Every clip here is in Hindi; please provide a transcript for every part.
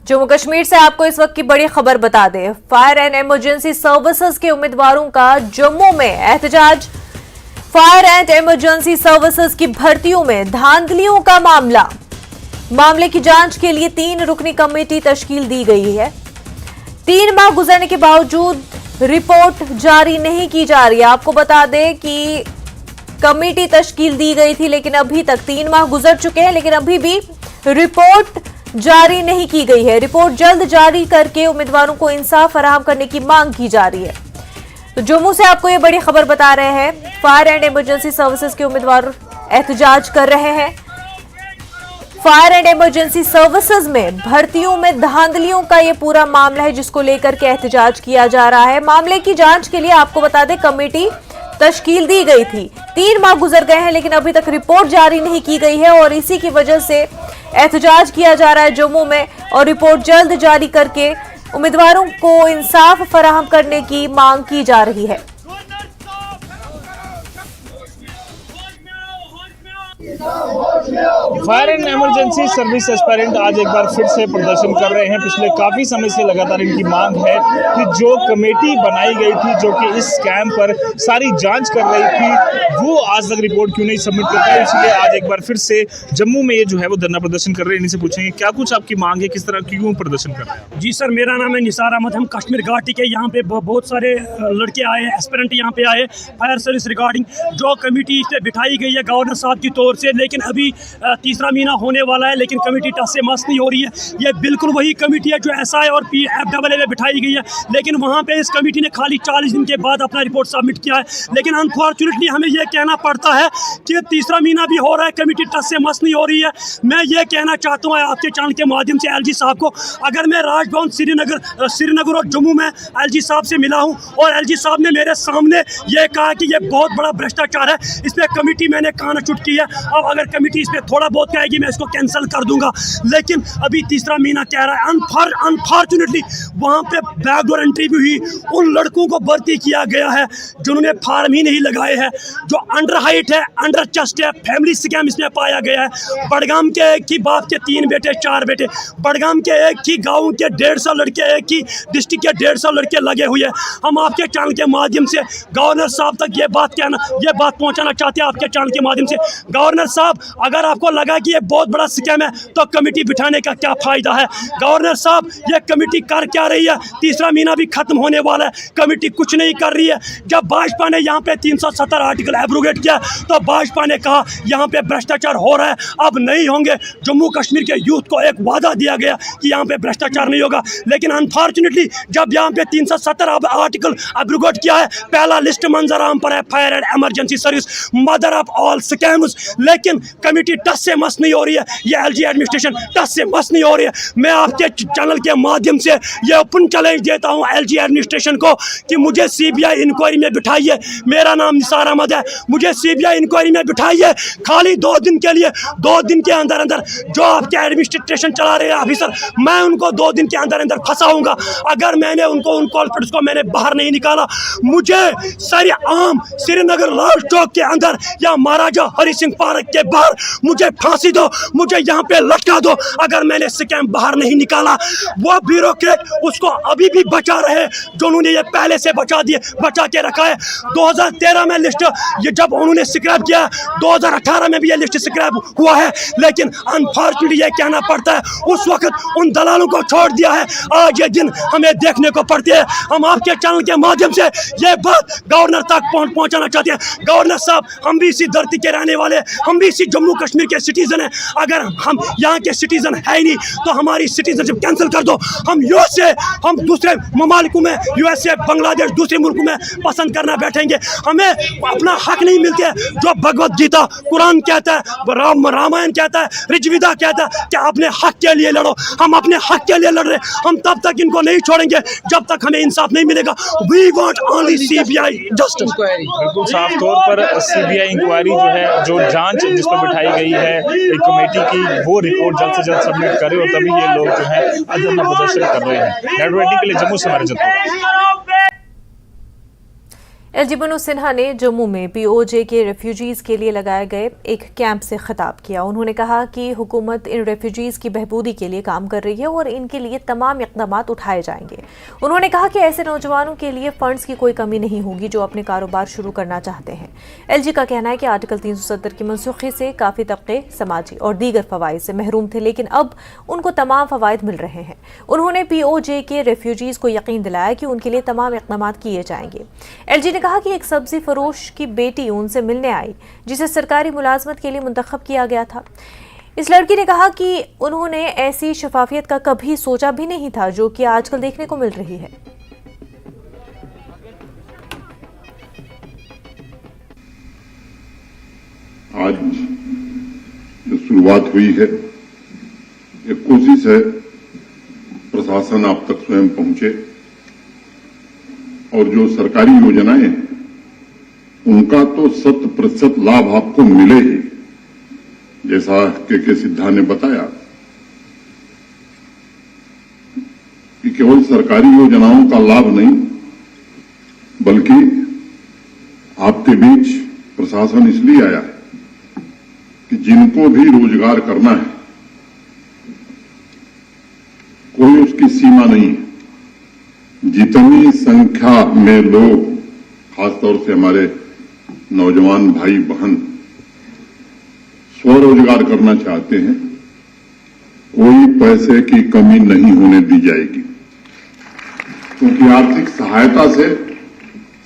जम्मू कश्मीर से आपको इस वक्त की बड़ी खबर बता दें। फायर एंड इमरजेंसी सर्विसेज के उम्मीदवारों का जम्मू में एहतजाज। फायर एंड इमरजेंसी सर्विसेज की भर्तियों में धांधलियों का मामले की जांच के लिए 3 रुकनी कमेटी तश्कील दी गई है। 3 माह गुजरने के बावजूद रिपोर्ट जारी नहीं की जा रही है। आपको बता दें कि कमेटी तश्कील दी गई थी, लेकिन अभी तक 3 माह गुजर चुके हैं, लेकिन अभी भी रिपोर्ट जारी नहीं की गई है। रिपोर्ट जल्द जारी करके उम्मीदवारों को इंसाफ फराहम करने की मांग की जा रही है। तो जम्मू से आपको ये बड़ी खबर बता रहे हैं। फायर एंड इमरजेंसी सर्विसेज के उम्मीदवार एहतजाज कर रहे हैं। फायर एंड इमरजेंसी सर्विसेज में भर्तियों में धांधलियों का ये पूरा मामला है, जिसको लेकर के एहतजाज किया जा रहा है। मामले की जांच के लिए आपको बता दें कमेटी तश्कील दी गई थी। 3 माह गुजर गए हैं, लेकिन अभी तक रिपोर्ट जारी नहीं की गई है और इसी की वजह से एहतजाज किया जा रहा है जम्मू में। और रिपोर्ट जल्द जारी करके उम्मीदवारों को इंसाफ फराहम करने की मांग की जा रही है। Fire and emergency service aspirant आज एक बार फिर से प्रदर्शन कर रहे हैं। पिछले काफ़ी समय से लगातार इनकी मांग है कि जो कमेटी बनाई गई थी जो कि इस स्कैम पर सारी जांच कर रही थी, वो आज तक रिपोर्ट क्यों नहीं सबमिट कर पाई। इसलिए आज एक बार फिर से जम्मू में ये जो है वो धरना प्रदर्शन कर रहे हैं। इनसे पूछेंगे क्या कुछ आपकी मांग है, किस तरह क्यों प्रदर्शन कर रहे हैं। जी सर, मेरा नाम है निसार अहमद। हम कश्मीर घाटी के यहाँ पे बहुत सारे लड़के आए, एस्पिरेंट यहाँ पे आए फायर सर्विस रिगार्डिंग जो कमेटी इस पर बिठाई गई है गवर्नर साहब की तौर से, लेकिन अभी तीसरा महीना होने वाला है, लेकिन कमेटी टस से मस नहीं हो रही है। ये बिल्कुल वही कमेटी है जो एसआई और PFAA में बिठाई गई है, लेकिन वहाँ पे इस कमेटी ने खाली 40 दिन के बाद अपना रिपोर्ट सबमिट किया है। लेकिन अनफॉर्चुनेटली हमें ये कहना पड़ता है कि तीसरा महीना भी हो रहा है, कमेटी टस से मस नहीं हो रही है। मैं ये कहना चाहता हूँ आपके चैनल के माध्यम से LG साहब को, अगर मैं राजभवन श्रीनगर और जम्मू में LG साहब से मिला हूँ और LG साहब ने मेरे सामने ये कहा कि ये बहुत बड़ा भ्रष्टाचार है, इस पर कमेटी मैंने कान चुट की है। अब अगर कमेटी इस पर थोड़ा बहुत कहेगी मैं इसको कैंसिल कर दूंगा, लेकिन अभी तीसरा महीना कह रहा है। अनफॉर्चुनेटली वहाँ पे बैकडोर एंट्री भी हुई, उन लड़कों को भर्ती किया गया है जिन्होंने फार्म ही नहीं लगाए हैं, जो अंडर हाइट है, अंडर चेस्ट है। फैमिली स्कैम इसमें पाया गया है। बड़गाम के एक ही बाप के 3 बेटे 4 बेटे, बड़गाम के एक ही गाँव के 150 लड़के, एक ही डिस्ट्रिक्ट के 150 लड़के लगे हुए हैं। हम आपके चैनल के माध्यम से गवर्नर साहब तक ये बात पहुँचाना चाहते हैं। आपके चैनल के माध्यम से गवर्नर साहब, अगर आपको लगा कि ये बहुत बड़ा स्कैम है तो कमेटी बिठाने का क्या फायदा है। गवर्नर साहब, ये कमेटी कर क्या रही है? तीसरा महीना भी खत्म होने वाला है, कमेटी कुछ नहीं कर रही है। जब भाजपा ने यहाँ पे 370 आर्टिकल एब्रोगेट किया तो भाजपा ने कहा यहाँ पे भ्रष्टाचार हो रहा है, अब नहीं होंगे। जम्मू कश्मीर के यूथ को एक वादा दिया गया कि यहाँ पे भ्रष्टाचार नहीं होगा, लेकिन अनफॉर्चुनेटली जब यहाँ पे 370 आर्टिकल एब्रोगेट किया है, पहला लिस्ट मंजर आम पर है fire and emergency service, mother of all scams, लेकिन कमेटी टस से मस नहीं हो रही है। ये LG एडमिनिस्ट्रेशन टस से मस नहीं हो रही है। मैं आपके चैनल के माध्यम से ये ओपन चैलेंज देता हूँ LG एडमिनिस्ट्रेशन को कि मुझे CBI इंक्वायरी में बिठाइए। मेरा नाम निसार अहमद है, मुझे CBI इंक्वायरी में बिठाइए खाली 2 दिन के लिए। 2 दिन के अंदर अंदर जो आपके एडमिनिस्ट्रेशन चला रहे हैं ऑफिसर, मैं उनको 2 दिन के अंदर अंदर फंसाऊंगा। अगर मैंने उन कॉर्पोरेट्स को मैंने बाहर नहीं निकाला, मुझे सारी आम श्रीनगर लाल चौक के अंदर या महाराजा हरि सिंह पार्क के बाहर मुझे फांसी दो, मुझे यहाँ पे लटका दो। अगर मैंने स्कैम बाहर नहीं निकाला, वो ब्यूरोक्रेट उसको अभी भी बचा रहे जो उन्होंने ये पहले से बचा के रखा है। 2013 में लिस्ट ये जब उन्होंने स्क्रैप किया, 2018 में भी ये लिस्ट स्क्रैप हुआ है, लेकिन अनफॉर्चुनेटली ये कहना पड़ता है उस वक्त उन दलालों को छोड़ दिया है। आज ये दिन हमें देखने को पड़ते हैं। हम आपके चैनल के माध्यम से ये बात गवर्नर तक पहुंचाना चाहते हैं। गवर्नर साहब, हम भी इसी धरती के रहने वाले, हम भी इसी जम्मू कश्मीर के सिटीजन है। अगर हम यहाँ के सिटीजन है ही नहीं तो हमारी सिटीजनशिप कैंसिल कर दो। हम हम दूसरे ममालिकों में, USA, बांग्लादेश, दूसरे मुल्कों में पसंद करना बैठेंगे। हमें अपना हक नहीं मिलते जो भगवत गीता, कुरान कहता है, रामायण कहता है, ऋग्वेदा कहता है कि अपने हक के लिए लड़ो। हम अपने हक के लिए लड़ रहे, हम तब तक इनको नहीं छोड़ेंगे जब तक हमें इंसाफ नहीं मिलेगा। We want only CBI justice. बिल्कुल साफ तौर पर CBI इंक्वायरी जो है, जो जांच जिस पर बिठाई गई है एक कमेटी की, वो रिपोर्ट जल्द से जल्द सबमिट करे और तभी ये लोग जो है धरना प्रदर्शन कर रहे हैं। नेटवर्किंग के लिए जम्मू से हमारे एलजी मनोज सिन्हा ने जम्मू में पीओजे के रेफ्यूजीज के लिए लगाए गए एक कैंप से खिताब किया। उन्होंने कहा कि हुकूमत इन रेफ्यूजीज की बहबूदी के लिए काम कर रही है और इनके लिए तमाम इक़दाम उठाए जाएंगे। उन्होंने कहा कि ऐसे नौजवानों के लिए फंड्स की कोई कमी नहीं होगी जो अपने कारोबार शुरू करना चाहते हैं। एलजी का कहना है कि आर्टिकल 370 की मनसूखी से काफ़ी तबके समाजी और दीगर फवाइद से महरूम थे, लेकिन अब उनको तमाम फवाइद मिल रहे हैं। उन्होंने पीओजे के रेफ्यूजीज को यकीन दिलाया कि उनके लिए तमाम इक़दाम किए जाएंगे। एलजी ने कहा कि एक सब्जी फरोश की बेटी उनसे मिलने आई जिसे सरकारी मुलाजमत के लिए मुंतखब किया गया था। इस लड़की ने कहा कि उन्होंने ऐसी शफाफियत का कभी सोचा भी नहीं था जो कि आजकल देखने को मिल रही है। आज जो शुरुआत हुई है, एक कोशिश है प्रशासन आप तक स्वयं पहुंचे और जो सरकारी योजनाएं हैं उनका तो 100% लाभ आपको मिले ही। जैसा के सिद्धा ने बताया कि केवल सरकारी योजनाओं का लाभ नहीं बल्कि आपके बीच प्रशासन इसलिए आया है कि जिनको भी रोजगार करना है कोई उसकी सीमा नहीं है। जितनी संख्या में लोग, खासतौर से हमारे नौजवान भाई बहन स्वरोजगार करना चाहते हैं, कोई पैसे की कमी नहीं होने दी जाएगी, क्योंकि आर्थिक सहायता से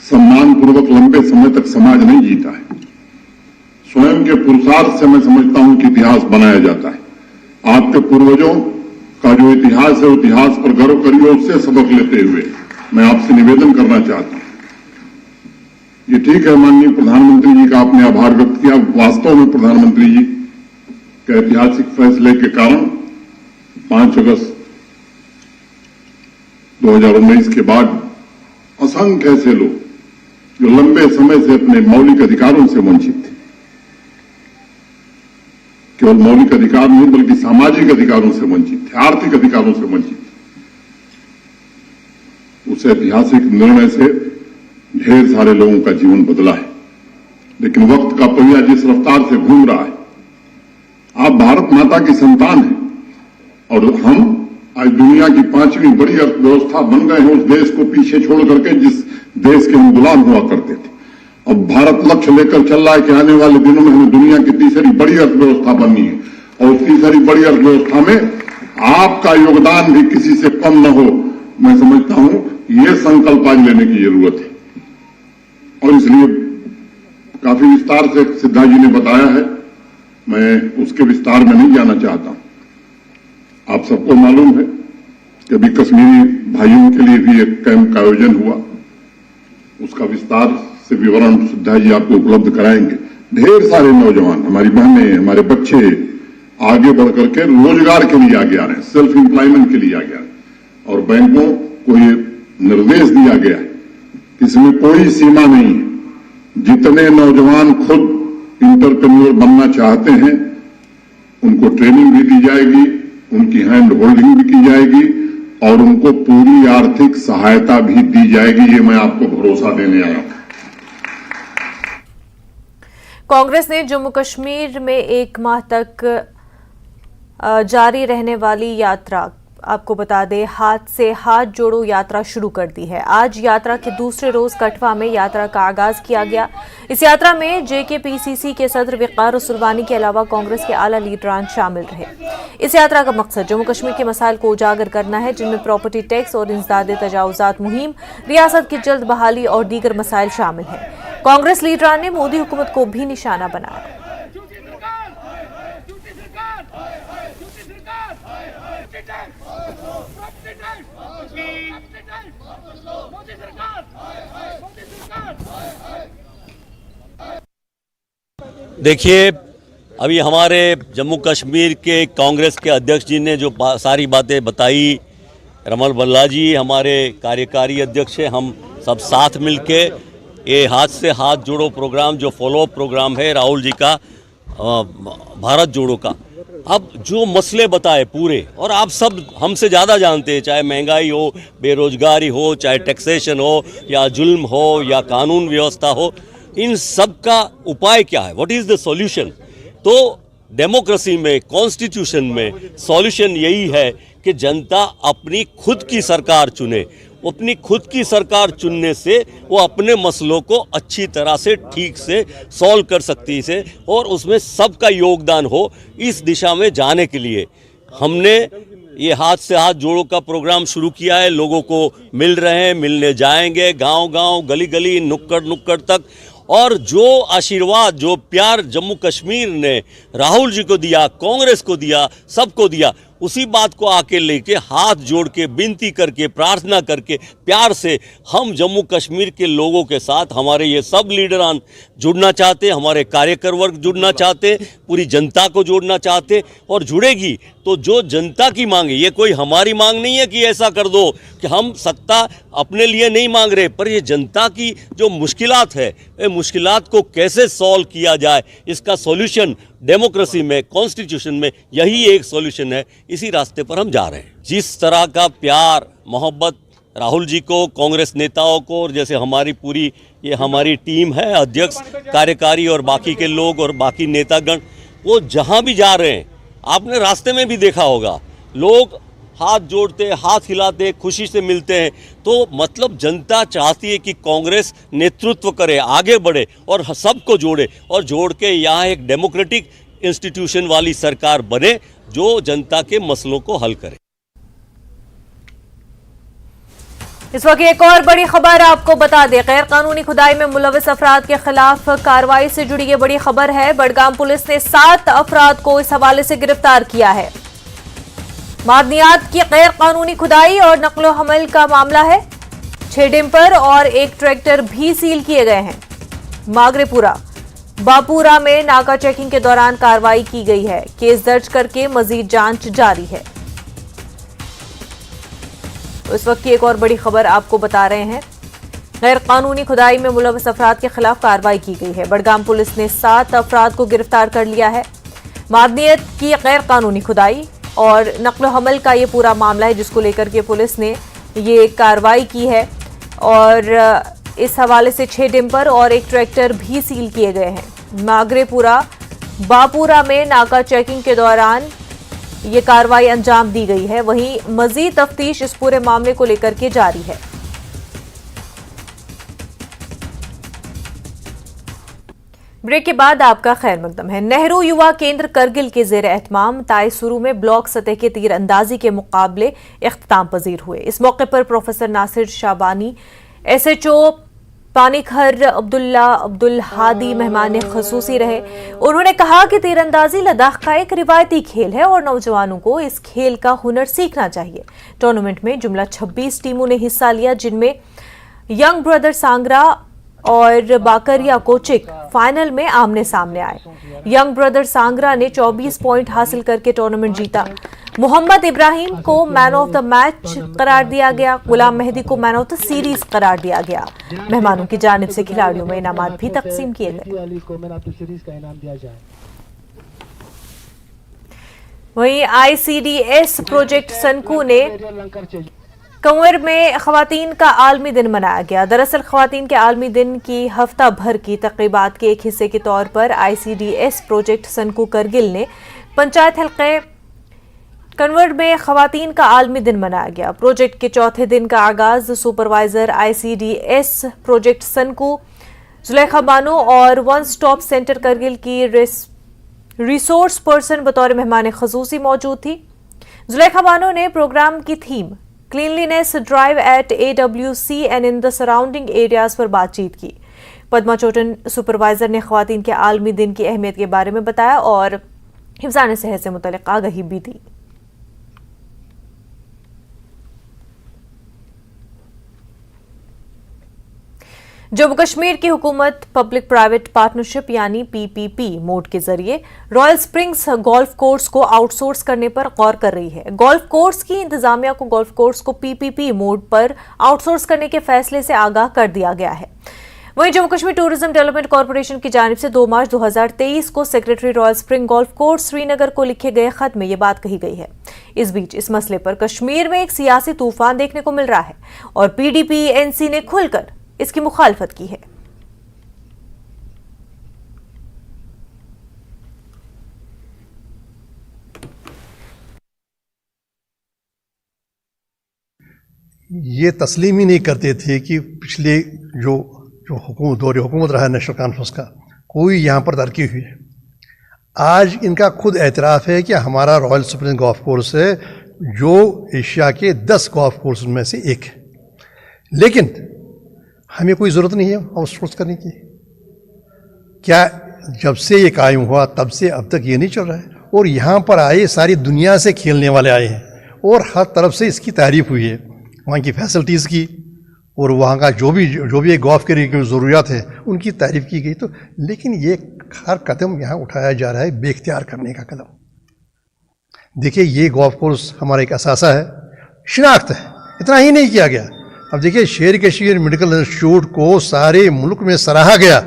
सम्मानपूर्वक लंबे समय तक समाज नहीं जीता है। स्वयं के पुरुषार्थ से मैं समझता हूं कि इतिहास बनाया जाता है। आपके पूर्वजों का जो इतिहास है, इतिहास पर गर्व करिए, उससे सबक लेते हुए मैं आपसे निवेदन करना चाहता हूं। ये ठीक है, माननीय प्रधानमंत्री जी का आपने आभार व्यक्त किया। वास्तव में प्रधानमंत्री जी के ऐतिहासिक फैसले के कारण 5 अगस्त 2019 के बाद असंख्य ऐसे लोग जो लंबे समय से अपने मौलिक अधिकारों से वंचित थे, केवल मौलिक अधिकार नहीं बल्कि सामाजिक अधिकारों से वंचित थे, आर्थिक अधिकारों से वंचित थे, उस ऐतिहासिक निर्णय से ढेर सारे लोगों का जीवन बदला है। लेकिन वक्त का पहिया जिस रफ्तार से घूम रहा है, आप भारत माता की संतान हैं और हम आज दुनिया की 5वीं बड़ी अर्थव्यवस्था बन गए हैं, उस देश को पीछे छोड़ करके जिस देश के हम गुलाम हुआ करते थे। अब भारत लक्ष्य लेकर चल रहा है कि आने वाले दिनों में हमें दुनिया की तीसरी बड़ी अर्थव्यवस्था बननी है और उस तीसरी बड़ी अर्थव्यवस्था में आपका योगदान भी किसी से कम न हो। मैं समझता हूं ये संकल्प आज लेने की जरूरत है और इसलिए काफी विस्तार से सिद्धा जी ने बताया है, मैं उसके विस्तार में नहीं जाना चाहता। आप सबको मालूम है कि अभी कश्मीरी भाइयों के लिए भी एक कैंप का आयोजन हुआ, उसका विस्तार से विवरण सिद्धा जी आपको उपलब्ध कराएंगे। ढेर सारे नौजवान, हमारी बहनें, हमारे बच्चे आगे बढ़ करके रोजगार के लिए आगे आ रहे हैं, सेल्फ एम्प्लॉयमेंट के लिए आगे आ रहे हैं और बैंकों को ये निर्देश दिया गया है इसमें कोई सीमा नहीं है। जितने नौजवान खुद इंटरप्रेन्योर बनना चाहते हैं उनको ट्रेनिंग भी दी जाएगी, उनकी हैंड होल्डिंग भी की जाएगी और उनको पूरी आर्थिक सहायता भी दी जाएगी। ये मैं आपको भरोसा देने आया हूं। कांग्रेस ने जम्मू कश्मीर में 1 माह तक जारी रहने वाली यात्रा, आपको बता दें, हाथ से हाथ जोड़ो यात्रा शुरू कर दी है। आज यात्रा के दूसरे रोज कठवा में यात्रा का आगाज किया गया। इस यात्रा में जेकेपीसीसी के सदर वक़ार रसूलवानी के अलावा कांग्रेस के आला लीडरान शामिल रहे। इस यात्रा का मकसद जम्मू कश्मीर के मसाइल को उजागर करना है, जिनमें प्रॉपर्टी टैक्स और इंसदादे तजावुजात मुहिम, रियासत की जल्द बहाली और दीगर मसाइल शामिल हैं। कांग्रेस लीडरान ने मोदी हुकूमत को भी निशाना बनाया। देखिए, अभी हमारे जम्मू कश्मीर के कांग्रेस के अध्यक्ष जी ने जो सारी बातें बताई, रमल बल्ला जी हमारे कार्यकारी अध्यक्ष हैं, हम सब साथ मिलके ये हाथ से हाथ जोड़ो प्रोग्राम जो फॉलोअप प्रोग्राम है राहुल जी का भारत जोड़ो का, अब जो मसले बताए पूरे, और आप सब हमसे ज़्यादा जानते हैं, चाहे महंगाई हो, बेरोजगारी हो, चाहे टैक्सेशन हो, या जुल्म हो, या कानून व्यवस्था हो, इन सब का उपाय क्या है, व्हाट इज़ द सॉल्यूशन। तो डेमोक्रेसी में, कॉन्स्टिट्यूशन में सॉल्यूशन यही है कि जनता अपनी खुद की सरकार चुने। अपनी खुद की सरकार चुनने से वो अपने मसलों को अच्छी तरह से ठीक से सॉल्व कर सकती है, और उसमें सबका योगदान हो। इस दिशा में जाने के लिए हमने ये हाथ से हाथ जोड़ो का प्रोग्राम शुरू किया है। लोगों को मिल रहे हैं, मिलने जाएंगे, गांव-गांव, गली-गली, नुक्कड़-नुक्कड़ तक। और जो आशीर्वाद, जो प्यार जम्मू कश्मीर ने राहुल जी को दिया, कांग्रेस को दिया, सबको दिया, उसी बात को आके लेके हाथ जोड़ के विनती करके, प्रार्थना करके, प्यार से हम जम्मू कश्मीर के लोगों के साथ, हमारे ये सब लीडरान जुड़ना चाहते, हमारे कार्यकर वर्ग जुड़ना चाहते, पूरी जनता को जोड़ना चाहते। और जुड़ेगी तो जो जनता की मांग है, ये कोई हमारी मांग नहीं है कि ऐसा कर दो, कि हम सत्ता अपने लिए नहीं मांग रहे, पर ये जनता की जो मुश्किलात है, ये मुश्किलात को कैसे सॉल्व किया जाए, इसका सॉल्यूशन डेमोक्रेसी में, कॉन्स्टिट्यूशन में यही एक सॉल्यूशन है। इसी रास्ते पर हम जा रहे हैं। जिस तरह का प्यार, मोहब्बत राहुल जी को, कांग्रेस नेताओं को, और जैसे हमारी पूरी ये हमारी टीम है, अध्यक्ष, कार्यकारी और बाकी के लोग और बाकी नेतागण, वो जहां भी जा रहे हैं, आपने रास्ते में भी देखा होगा, लोग हाथ जोड़ते, हाथ हिलाते, खुशी से मिलते हैं। तो मतलब जनता चाहती है कि कांग्रेस नेतृत्व करे, आगे बढ़े और सबको जोड़े, और जोड़ के यहाँ एक डेमोक्रेटिक इंस्टीट्यूशन वाली सरकार बने जो जनता के मसलों को हल करे। इस वक्त एक और बड़ी खबर आपको बता दें, गैर कानूनी खुदाई में मुलविस अफराद के खिलाफ कार्रवाई से जुड़ी ये बड़ी खबर है। बडगाम पुलिस ने 7 अफराद को इस हवाले से गिरफ्तार किया है। मादनियात की गैर कानूनी खुदाई और नकलो हमल का मामला है। 6 डिम्पर और एक ट्रैक्टर भी सील किए गए हैं। मागरेपुरा बापूरा में नाका चेकिंग के दौरान कार्रवाई की गई है। केस दर्ज करके मजीद जांच जारी है। इस वक्त की एक और बड़ी खबर आपको बता रहे हैं, गैर कानूनी खुदाई में मुलविस अफराद के खिलाफ कार्रवाई की गई है। बडगाम पुलिस ने 7 अफराद को गिरफ्तार कर लिया है। मादनियत की गैर कानूनी खुदाई और नकलो हमल का ये पूरा मामला है, जिसको लेकर के पुलिस ने ये कार्रवाई की है। और इस हवाले से 6 डिम्पर और एक ट्रैक्टर भी सील किए गए हैं। मागरेपुरा बापूरा में नाका चेकिंग के दौरान ये कार्रवाई अंजाम दी गई है। वहीं मजीद तफ्तीश इस पूरे मामले को लेकर के जारी है। ब्रेक के बाद आपका खैर मकदम है। नेहरू युवा केंद्र करगिल के जेर एहतमाम तायसुरू में ब्लॉक सतह के तीरंदाजी के मुकाबले इख्तिताम पजीर हुए। इस मौके पर प्रोफेसर नासिर शाबानी, SHO पानीखर अब्दुल्ला अब्दुल हादी मेहमान खसूसी रहे। उन्होंने कहा कि तीरंदाजी लद्दाख का एक रिवायती खेल है और नौजवानों को इस खेल का हुनर सीखना चाहिए। टूर्नामेंट में जुमला 26 टीमों ने हिस्सा लिया, जिनमें यंग ब्रदर सांगरा और बाकरिया कोचिक फाइनल में आमने सामने आए। यंग ब्रदर सांगरा ने 24 पॉइंट हासिल करके टूर्नामेंट जीता। मोहम्मद इब्राहिम को मैन ऑफ द मैच करार दिया गया। गुलाम मेहदी को मैन ऑफ द सीरीज करार दिया गया। मेहमानों की जानिब से खिलाड़ियों में इनामात भी तकसीम किए गए। वहीं ICDS प्रोजेक्ट सनकू ने कंवर में खवातीन का आलमी दिन मनाया गया। दरअसल खवातीन के आलमी दिन की हफ्ता भर की तकरीबात के एक हिस्से के तौर पर ICDS प्रोजेक्ट सनकू करगिल ने पंचायत हल्के कंवर में खवातीन का आलमी दिन मनाया गया। प्रोजेक्ट के चौथे दिन का आगाज supervisor ICDS project Sanku Zulekha Bano और वन स्टॉप सेंटर करगिल की रिसोर्स पर्सन बतौर मेहमान खसूसी मौजूद थी। जुलेखा बानो ने प्रोग्राम की theme cleanliness drive eight AWC and in the surrounding areas पर बातचीत की। पद्मा चोटन सुपरवाइजर ने खवातीन के आलमी दिन की अहमियत के बारे में बताया और हिफ्ज़ान सेहत से मुतल्लिक़ आगाही भी दी। जम्मू कश्मीर की हुकूमत पब्लिक प्राइवेट पार्टनरशिप यानी PPP मोड के जरिए रॉयल स्प्रिंग्स गोल्फ कोर्स को आउटसोर्स करने पर गौर कर रही है। गोल्फ कोर्स की इंतजामिया को गोल्फ कोर्स को PPP मोड पर आउटसोर्स करने के फैसले से आगाह कर दिया गया है। वहीं Jammu Kashmir tourism development corporation की जानिब से 2 मार्च 2023 को secretary royal spring golf course Srinagar को लिखे गए खत में ये बात कही गई है। इस बीच इस मसले पर कश्मीर में एक सियासी तूफान देखने को मिल रहा है और PDP-NC ने खुलकर इसकी मुखालफत की है। ये तस्लीम ही नहीं करते थे कि पिछले जो दौर हुकूमत रहा है नेशनल कॉन्फ्रेंस का, कोई यहाँ पर तरक्की हुई है। आज इनका खुद एतराफ़ है कि हमारा रॉयल स्प्रिंग गोल्फ कोर्स है जो एशिया के 10 गोल्फ कोर्स में से एक है, लेकिन हमें कोई ज़रूरत नहीं है आउटसोर्स करने की। क्या जब से ये कायम हुआ तब से अब तक ये नहीं चल रहा है? और यहाँ पर आए सारी दुनिया से खेलने वाले आए हैं और हर तरफ से इसकी तारीफ़ हुई है, वहाँ की फैसिलिटीज़ की और वहाँ का जो भी एक गोल्फ के लिए ज़रूरियात है उनकी तारीफ़ की गई। तो लेकिन ये हर कदम यहाँ उठाया जा रहा है बेख्तियार करने का कदम। देखिए, ये गोल्फ कोर्स हमारा एक असासा है, शिनाख्त है, इतना ही नहीं किया गया। अब देखिए, शेर कश्मीर मेडिकल इंस्टीट्यूट को सारे मुल्क में सराहा गया।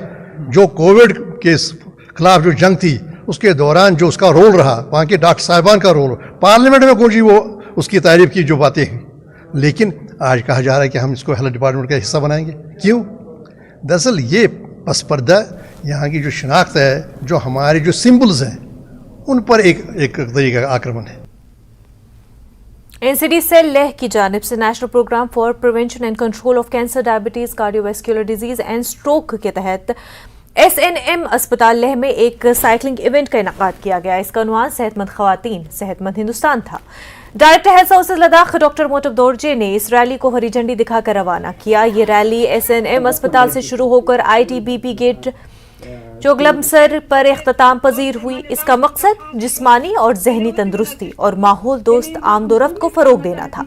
जो कोविड के खिलाफ जो जंग थी उसके दौरान जो उसका रोल रहा, वहाँ के डॉक्टर साहिबान का रोल, पार्लियामेंट में पहुंची वो उसकी तारीफ़ की जो बातें हैं। लेकिन आज कहा जा रहा है कि हम इसको हेल्थ डिपार्टमेंट का हिस्सा बनाएंगे। क्यों? दरअसल ये पस पर्दा यहाँ की जो शिनाख्त है, जो हमारे जो सिंबल्स हैं, उन पर एक तरीके का आक्रमण है। NCD सेल लेह की जानिब से national programme for prevention and control of cancer, diabetes, cardiovascular disease and stroke के तहत SNM अस्पताल लेह में एक साइकिलिंग इवेंट का इनेकाद किया गया। इसका उन्वान सेहतमंद खवातीन, सेहतमंद हिंदुस्तान था। Director health services Ladakh doctor Motup Dorje ने इस रैली को हरी झंडी दिखाकर रवाना किया। ये रैली SNM अस्पताल से शुरू होकर ITBP गेट चोगलमसर पर इख्तिताम पजीर हुई। इसका मकसद जिस्मानी और जहनी तंदुरुस्ती और माहौल दोस्त आमदोरफ्त को फरोग देना था।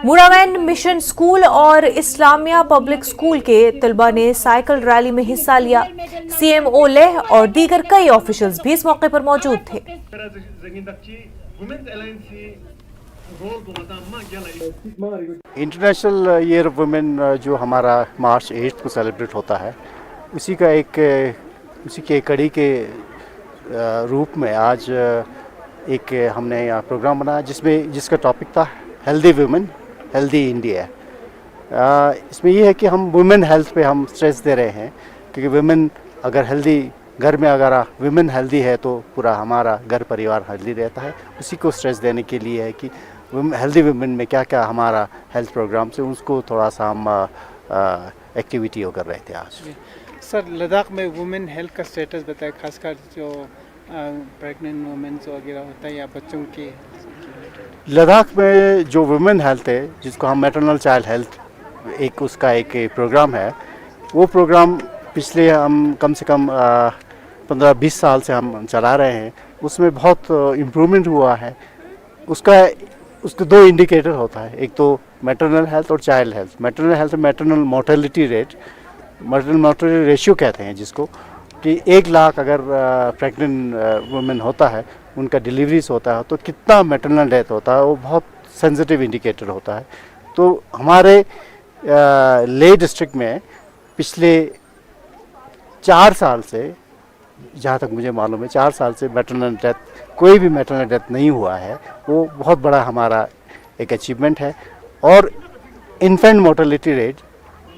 मुरावैन मिशन स्कूल और इस्लामिया पब्लिक स्कूल के तलबा ने साइकिल रैली में हिस्सा लिया। CMO लेह और दीगर कई ऑफिशियल्स भी इस मौके पर मौजूद थे। इंटरनेशनल ईयर ऑफ वुमेन जो हमारा मार्च 8 को सेलिब्रेट होता है, उसी के कड़ी के रूप में आज एक हमने यहाँ प्रोग्राम बनाया जिसका टॉपिक था हेल्दी वुमेन हेल्दी इंडिया। इसमें ये है कि हम वुमेन हेल्थ पे हम स्ट्रेस दे रहे हैं, क्योंकि वुमेन अगर हेल्दी, घर में अगर वुमेन हेल्दी है तो पूरा हमारा घर परिवार हेल्दी रहता है। उसी को स्ट्रेस देने के लिए है कि हेल्दी वुमेन में क्या क्या हमारा हेल्थ प्रोग्राम से उसको थोड़ा सा हम एक्टिविटी कर रहे थे आज। सर, लद्दाख में वुमेन हेल्थ का स्टेटस बताए, खासकर जो प्रेग्नेंट वुमेन्स वगैरह होता है या बच्चों की। लद्दाख में जो वुमेन हेल्थ है, जिसको हम मैटरनल चाइल्ड हेल्थ उसका एक प्रोग्राम है, वो प्रोग्राम पिछले हम कम से कम 15-20 साल से हम चला रहे हैं। उसमें बहुत इम्प्रूवमेंट हुआ है। उसके 2 इंडिकेटर होता है, एक तो मैटरनल हेल्थ और child health. Maternal health maternal mortality rate, maternal mortality ratio कहते हैं जिसको, कि 1 लाख अगर प्रेग्नेंट वुमेन होता है, उनका डिलीवरीज होता है, तो कितना मैटरनल डेथ होता है, वो बहुत सेंसिटिव इंडिकेटर होता है। तो हमारे ले डिस्ट्रिक्ट में पिछले 4 साल से, जहाँ तक मुझे मालूम है, 4 साल से मैटरनल डेथ, कोई भी मैटरनल डेथ नहीं हुआ है। वो बहुत बड़ा हमारा एक अचीवमेंट है। और इन्फेंट मोर्टेलिटी रेट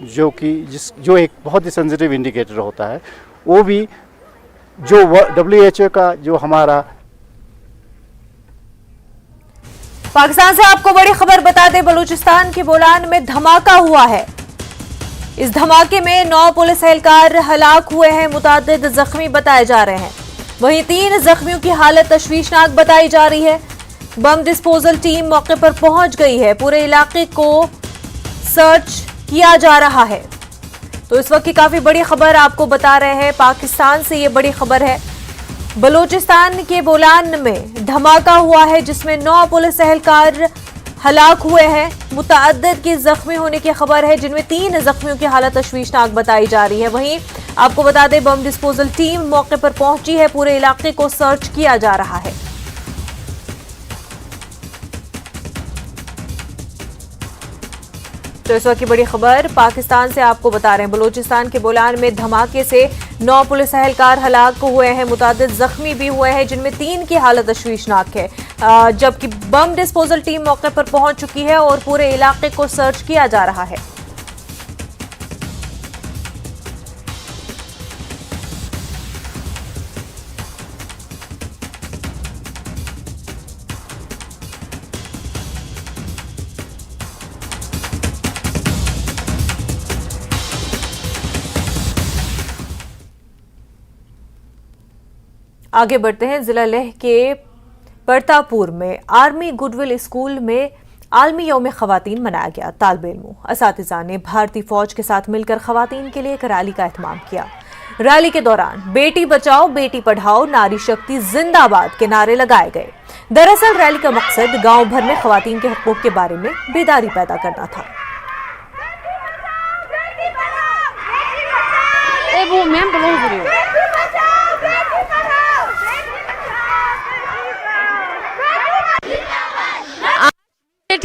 जो एक बहुत ही सेंसिटिव इंडिकेटर होता है, वो भी जो WHO का जो हमारा। पाकिस्तान से आपको बड़ी खबर बता दें, बलूचिस्तान के बोलान में धमाका हुआ है। इस धमाके में 9 पुलिस एहलकार हलाक हुए हैं, मुतादिद जख्मी बताए जा रहे हैं। वहीं 3 जख्मियों की हालत तशवीशनाक बताई जा रही है। बम डिस्पोजल टीम मौके पर पहुंच गई है। पूरे इलाके को सर्च किया जा रहा है। तो इस वक्त की काफी बड़ी खबर आपको बता रहे हैं, पाकिस्तान से ये बड़ी खबर है। बलूचिस्तान के बोलान में धमाका हुआ है जिसमें 9 पुलिस एहलकार हलाक हुए हैं। मुतअद्दिद के जख्मी होने की खबर है, जिनमें 3 जख्मियों की हालत तशवीशनाक बताई जा रही है। वहीं आपको बता दें, बम डिस्पोजल टीम मौके पर पहुंची है। पूरे इलाके को सर्च किया जा रहा है। तो इस वक्त की बड़ी खबर पाकिस्तान से आपको बता रहे हैं। बलूचिस्तान के बोलान में धमाके से 9 पुलिस एहलकार हलाक हुए हैं, मुतादिद जख्मी भी हुए हैं, जिनमें 3 की हालत तशवीशनाक है। जबकि बम डिस्पोजल टीम मौके पर पहुंच चुकी है और पूरे इलाके को सर्च किया जा रहा है। आगे बढ़ते हैं। जिला लेह के परतापुर में आर्मी गुडविल स्कूल में आलमी यौम खवातीन मनाया गया। तालिबे इल्मों, असातिज़ा ने भारतीय फौज के साथ मिलकर खवातीन के लिए एक रैली का एहतमाम किया। रैली के दौरान बेटी बचाओ बेटी पढ़ाओ नारी शक्ति जिंदाबाद के नारे लगाए गए। दरअसल रैली का मकसद गांव भर में खवातीन के हकूक के बारे में बेदारी पैदा करना था।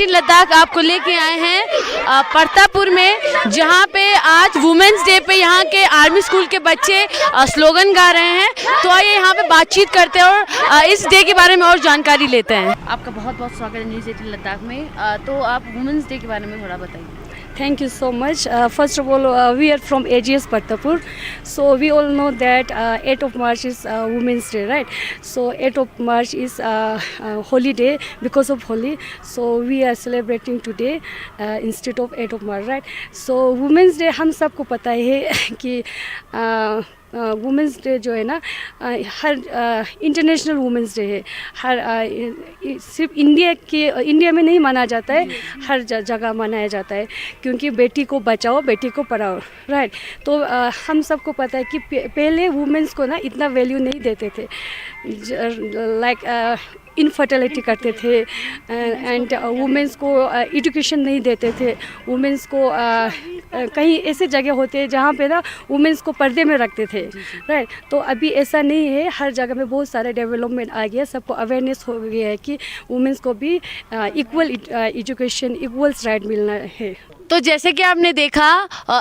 लद्दाख आपको लेके आए हैं परतापुर में, जहां पे आज वुमेन्स डे पे यहाँ के आर्मी स्कूल के बच्चे स्लोगन गा रहे हैं। तो आइए यहाँ पे बातचीत करते हैं और इस डे के बारे में और जानकारी लेते हैं। आपका बहुत बहुत स्वागत है न्यूज़ 18 लद्दाख में। तो आप वुमेन्स डे के बारे में थोड़ा बताइए। Thank you so much. First of all, we are from AGS Partapur. So we all know that 8th of March is Women's Day, right? So 8th of March is holy day because of Holi. So we are celebrating today instead of 8th of March, right? So Women's Day हम सबको पता है कि वुमेंस डे जो है ना हर इंटरनेशनल वुमेंस डे है। हर सिर्फ इंडिया में नहीं माना जाता है, हर जगह मनाया जाता है, क्योंकि बेटी को बचाओ बेटी को पढ़ाओ, राइट। तो हम सबको पता है कि पहले वुमेंस को ना इतना वैल्यू नहीं देते थे, लाइक इनफर्टिलिटी करते थे एंड वुमेंस को एजुकेशन नहीं देते थे। वुमेंस को कहीं ऐसे जगह होते हैं जहाँ पे ना वुमेंस को पर्दे में रखते थे, राइट। तो अभी ऐसा नहीं है, हर जगह में बहुत सारे डेवलपमेंट आ गया, सबको अवेयरनेस हो गया है कि वुमेंस को भी इक्वल एजुकेशन इक्वल्स राइट मिलना है। तो जैसे कि आपने देखा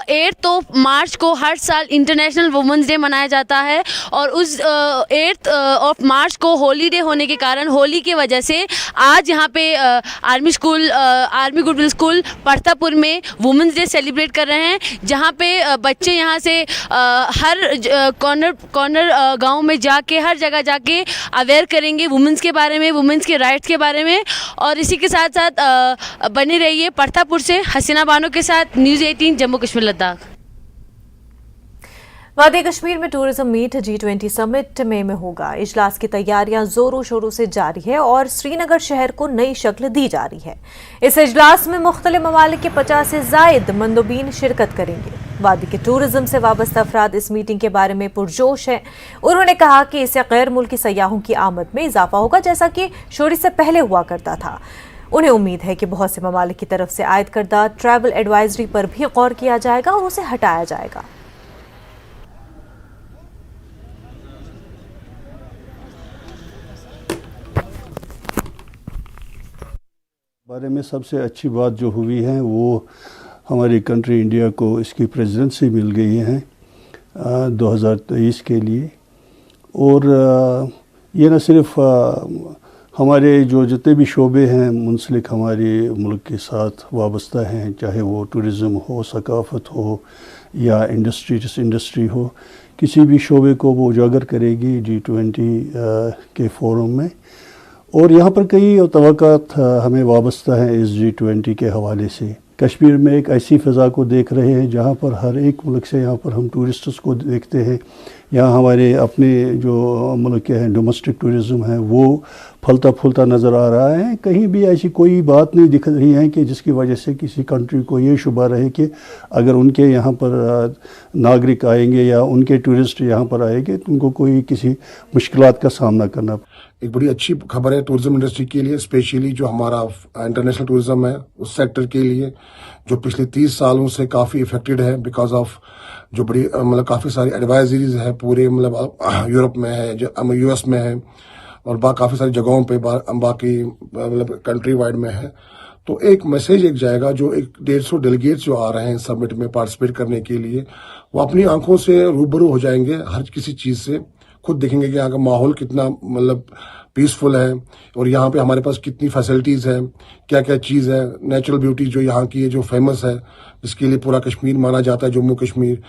8 मार्च को हर साल इंटरनेशनल वुमेंस डे मनाया जाता है और उस 8 मार्च को होली डे होने के कारण होली की वजह से आज यहाँ पे आर्मी गुडविल स्कूल परतापुर में वुमेंस डे सेलिब्रेट कर रहे हैं, जहाँ पे बच्चे यहाँ से हर कॉर्नर गांव में जाके हर जगह जाके अवेयर करेंगे वुमेंस के बारे में, वुमेंस के राइट्स के बारे में। और इसी के साथ साथ बने रहिए परतापुर से हसीना बानो के साथ न्यूज़ 18 जम्मू कश्मीर लद्दाख। वादी कश्मीर में टूरिज्म मीट G20 समिट में होगा। इजलास की तैयारियां जोरों शोरों से जारी है और श्रीनगर शहर को नई शक्ल दी जा रही है। इस इजलास में मुख्तलिफ ममालिक के 50 से जायद मंदोबीन शिरकत करेंगे। वादी के टूरिज्म से वाबस्ता अफराद इस मीटिंग के बारे में पुरजोश हैं। उन्होंने कहा कि इससे गैर मुल्की सयाहों की आमद में इजाफा होगा, जैसा कि शोरी से पहले हुआ करता था। उन्हें उम्मीद है कि बहुत से ममालिक की तरफ से आयद करदा ट्रैवल एडवाइजरी पर भी गौर किया जाएगा और उसे हटाया जाएगा। बारे में सबसे अच्छी बात जो हुई है वो हमारी कंट्री इंडिया को इसकी प्रेसिडेंसी मिल गई है 2023 के लिए। और ये न सिर्फ हमारे जो जितने भी शोबे हैं मुंसलिक हमारे मुल्क के साथ वाबस्ता हैं, चाहे वो टूरिज़म हो, सकाफ़त हो या इंडस्ट्री हो, किसी भी शोबे को वो उजागर करेगी G20 के फोरम में। और यहाँ पर कई तवक्कात हमें वाबस्ता हैं इस G20 के हवाले से। कश्मीर में एक ऐसी फ़ज़ा को देख रहे हैं जहाँ पर हर एक मुल्क से यहाँ पर हम टूरिस्ट्स को देखते हैं। यहाँ हमारे अपने जो मुल्क के हैं डोमेस्टिक टूरिज़म है वो फलता फूलता नज़र आ रहा है। कहीं भी ऐसी कोई बात नहीं दिख रही है कि जिसकी वजह से किसी कंट्री को ये शुबा रहे कि अगर उनके यहाँ पर नागरिक आएंगे या उनके टूरिस्ट यहाँ पर आएंगे तो उनको कोई किसी मुश्किलात का सामना करना। एक बड़ी अच्छी खबर है टूरिज्म इंडस्ट्री के लिए, स्पेशली जो हमारा इंटरनेशनल टूरिज्म है उस सेक्टर के लिए जो पिछले 30 सालों से काफ़ी इफेक्टेड है बिकॉज ऑफ जो बड़ी मतलब काफ़ी सारी एडवाइजरीज है पूरे मतलब यूरोप में है, जो यूएस में है और काफ़ी सारी जगहों पे बाकी मतलब कंट्री वाइड में है। तो एक मैसेज एक जाएगा जो एक 150 डेलीगेट्स जो आ रहे हैं समिट में पार्टिसिपेट करने के लिए, वो अपनी आंखों से रूबरू हो जाएंगे हर किसी चीज से, खुद देखेंगे कि यहाँ का माहौल कितना मतलब पीसफुल है और यहाँ पे हमारे पास कितनी फैसिलिटीज हैं, क्या क्या चीज़ है, नेचुरल ब्यूटी जो यहाँ की है जो फेमस है, जिसके लिए पूरा कश्मीर माना जाता है, जम्मू कश्मीर।